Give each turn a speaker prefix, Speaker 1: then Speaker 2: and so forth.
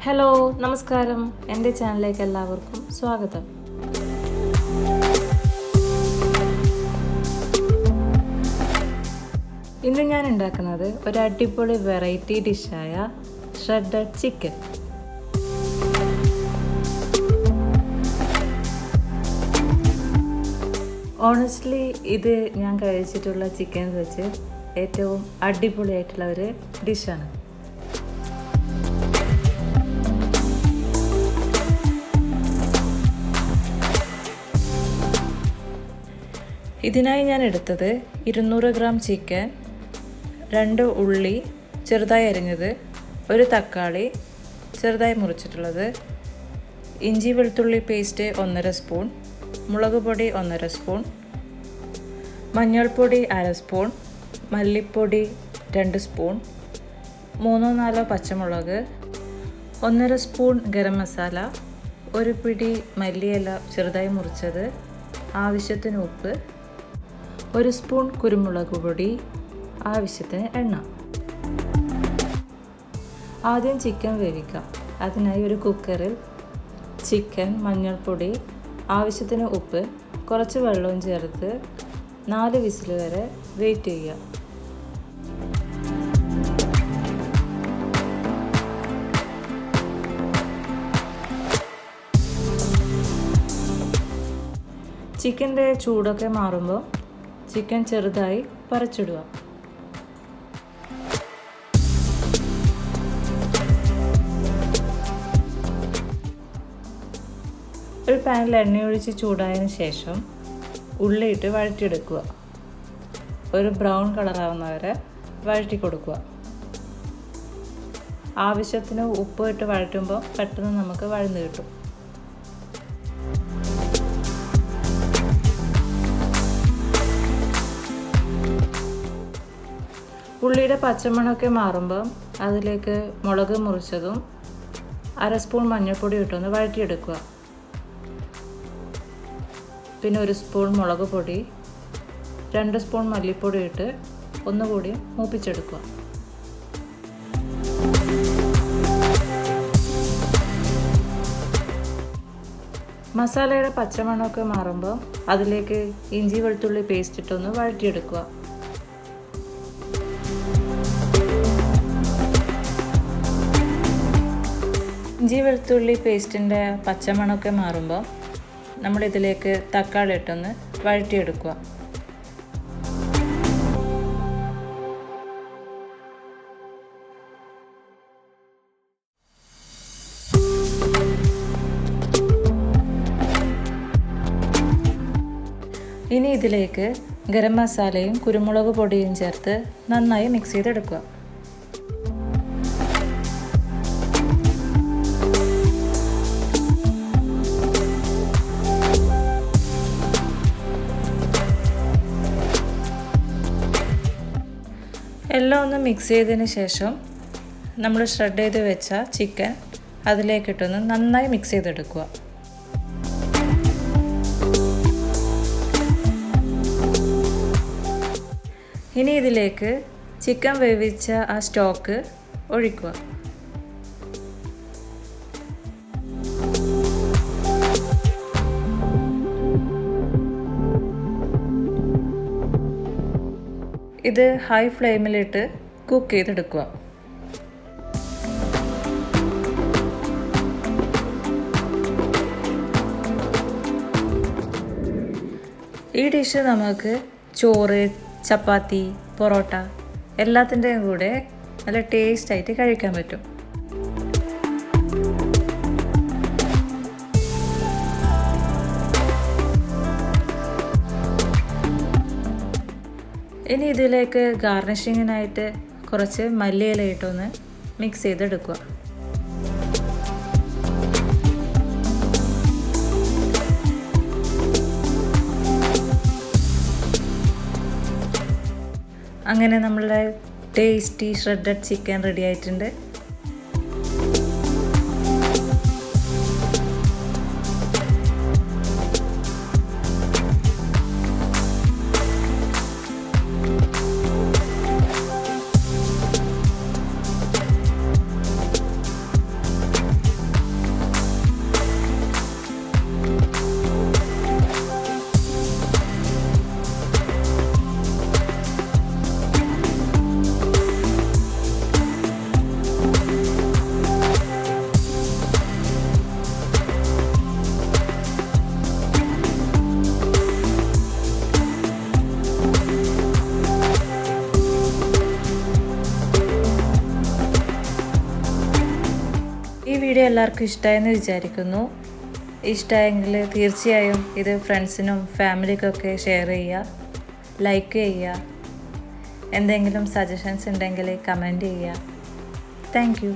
Speaker 1: Hello നമസ്കാരം, എൻ്റെ ചാനലിലേക്ക് എല്ലാവർക്കും സ്വാഗതം. ഇന്ന് ഞാൻ ഉണ്ടാക്കുന്നത് ഒരു അടിപൊളി വെറൈറ്റി ഡിഷായ ഷ്രെഡഡ് ചിക്കൻ. ഓണസ്റ്റ്ലി ഇത് ഞാൻ കഴിച്ചിട്ടുള്ള ചിക്കൻ വെച്ച് ഏറ്റവും അടിപൊളിയായിട്ടുള്ള ഒരു ഡിഷാണ്. ഇതിനായി ഞാൻ എടുത്തത് 200 ഗ്രാം ചിക്കൻ, 2 ഉള്ളി ചെറുതായി അരിഞ്ഞത്, ഒരു തക്കാളി ചെറുതായി മുറിച്ചിട്ടുള്ളത്, ഇഞ്ചി വെളുത്തുള്ളി പേസ്റ്റ് 1.5 സ്പൂൺ, മുളക് പൊടി 1.5 സ്പൂൺ, മഞ്ഞൾപ്പൊടി 1/2 സ്പൂൺ, മല്ലിപ്പൊടി 2 സ്പൂൺ, 3-4 പച്ചമുളക്, 1.5 സ്പൂൺ ഗരം മസാല, ഒരു പിടി മല്ലിയില ചെറുതായി മുറിച്ചത്, ആവശ്യത്തിന് ഉപ്പ്, 1 സ്പൂൺ കുരുമുളക് പൊടി, ആവശ്യത്തിന് എണ്ണ. ആദ്യം ചിക്കൻ വേവിക്കാം. അതിനായി ഒരു കുക്കറിൽ ചിക്കൻ, മഞ്ഞൾപ്പൊടി, ആവശ്യത്തിന് ഉപ്പ്, കുറച്ച് വെള്ളവും ചേർത്ത് 4 വിസിൽ വരെ വെയിറ്റ് ചെയ്യുക. ചിക്കൻ്റെ ചൂടൊക്കെ മാറുമ്പോൾ ചിക്കൻ ചെറുതായി പറിച്ചിടുക. ഒരു പാനിൽ എണ്ണയൊഴിച്ച് ചൂടായതിനു ശേഷം ഉള്ളിയിട്ട് വഴറ്റിയെടുക്കുക. ഒരു ബ്രൗൺ കളറാവുന്നവരെ വഴറ്റി കൊടുക്കുക. ആവശ്യത്തിന് ഉപ്പ് ഇട്ട് വഴറ്റുമ്പോൾ പെട്ടെന്ന് നമുക്ക് വഴന്ന് കിട്ടും. ഉള്ളിയുടെ പച്ചമണമൊക്കെ മാറുമ്പോൾ അതിലേക്ക് മുളക് മുറിച്ചതും 1/2 സ്പൂൺ മഞ്ഞൾപ്പൊടി ഇട്ടൊന്ന് വഴറ്റിയെടുക്കുക. പിന്നെ 1 സ്പൂൺ മുളക് പൊടി, 2 സ്പൂൺ മല്ലിപ്പൊടി ഇട്ട് ഒന്നുകൂടി മൂപ്പിച്ചെടുക്കുക. മസാലയുടെ പച്ചമണമൊക്കെ മാറുമ്പോൾ അതിലേക്ക് ഇഞ്ചി വെളുത്തുള്ളി പേസ്റ്റ് ഇട്ടൊന്ന് വഴറ്റിയെടുക്കുക. ഇഞ്ചി വെളുത്തുള്ളി പേസ്റ്റിൻ്റെ പച്ചമണമൊക്കെ മാറുമ്പോൾ നമ്മളിതിലേക്ക് തക്കാളി ഇട്ടൊന്ന് വഴറ്റിയെടുക്കുക. ഇനി ഇതിലേക്ക് ഗരം മസാലയും കുരുമുളക് പൊടിയും ചേർത്ത് നന്നായി മിക്സ് ചെയ്തെടുക്കുക. എല്ലാം ഒന്ന് മിക്സ് ചെയ്തതിന് ശേഷം നമ്മൾ ഷ്രെഡ് ചെയ്ത് വെച്ച ചിക്കൻ അതിലേക്കിട്ടൊന്ന് നന്നായി മിക്സ് ചെയ്തെടുക്കുക. ഇനി ഇതിലേക്ക് ചിക്കൻ വേവിച്ച ആ സ്റ്റോക്ക് ഒഴിക്കുക. ഇത് ഹൈ ഫ്ലെയിമിലിട്ട് കുക്ക് ചെയ്തെടുക്കുക. ഈ ഡിഷ് നമുക്ക് ചോറ്, ചപ്പാത്തി, പൊറോട്ട എല്ലാത്തിൻ്റെയും കൂടെ നല്ല ടേസ്റ്റായിട്ട് കഴിക്കാൻ പറ്റും. ഇനി ഇതിലേക്ക് ഗാർണിഷിങ്ങിനായിട്ട് കുറച്ച് മല്ലിയില ഇട്ടൊന്ന് മിക്സ് ചെയ്തെടുക്കുക. അങ്ങനെ നമ്മളുടെ ടേസ്റ്റി ഷ്രെഡഡ് ചിക്കൻ റെഡി ആയിട്ടുണ്ട്. എല്ലാവർക്കും ഇഷ്ടമായെന്ന് വിചാരിക്കുന്നു. ഇഷ്ടമായെങ്കിൽ തീർച്ചയായും ഇത് ഫ്രണ്ട്സിനും ഫാമിലിക്കൊക്കെ ഷെയർ ചെയ്യുക, ലൈക്ക് ചെയ്യുക. എന്തെങ്കിലും സജഷൻസ് ഉണ്ടെങ്കിൽ കമൻറ്റ് ചെയ്യുക. Thank you.